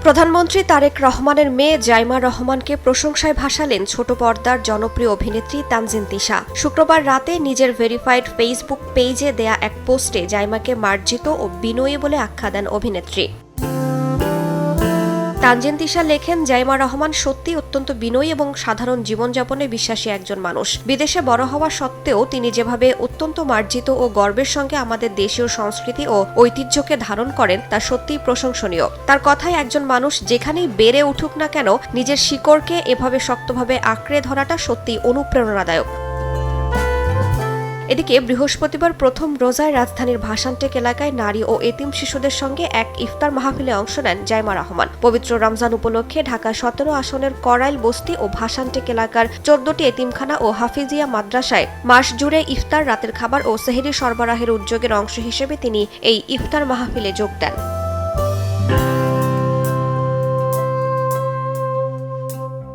প্রধানমন্ত্রী তারেক রহমানের মেয়ে জাইমা রহমানকে প্রশংসায় ভাসালেন ছোট পর্দার জনপ্রিয় অভিনেত্রী তানজিন তিশা। শুক্রবার রাতে নিজের ভেরিফাইড ফেসবুক পেজে দেয়া এক পোস্টে জাইমাকে মার্জিত ও বিনয়ী বলে আখ্যা দেন অভিনেত্রী। তানজিন তিশা লেখেন, জাইমা রহমান সত্যিই অত্যন্ত বিনয়ী এবং সাধারণ জীবনযাপনে বিশ্বাসী একজন মানুষ। বিদেশে বড় হওয়া সত্ত্বেও তিনি যেভাবে অত্যন্ত মার্জিত ও গর্বের সঙ্গে আমাদের দেশীয় সংস্কৃতি ও ঐতিহ্যকে ধারণ করেন তা সত্যিই প্রশংসনীয়। তার কথায় একজন মানুষ যেখানেই বেড়ে উঠুক না কেন নিজের শিকড়কে এভাবে শক্তভাবে আঁকড়ে ধরাটা সত্যিই অনুপ্রেরণাদায়ক। এদিকে বৃহস্পতিবার প্রথম রোজায় রাজধানীর ভাসানটেক এলাকায় নারী ও এতিম শিশুদের সঙ্গে এক ইফতার মাহফিলে অংশ নেন জাইমা রহমান। পবিত্র রমজান উপলক্ষে ঢাকা ১৭ আসনের করাইল বস্তি ও ভাসানটেক এলাকার ১৪টি এতিমখানা ও হাফিজিয়া মাদ্রাসায় মাস জুড়ে ইফতার, রাতের খাবার ও সেহরি সরবরাহের উদ্যোগের অংশ হিসেবে তিনি এই ইফতার মাহফিলে যোগ দেন।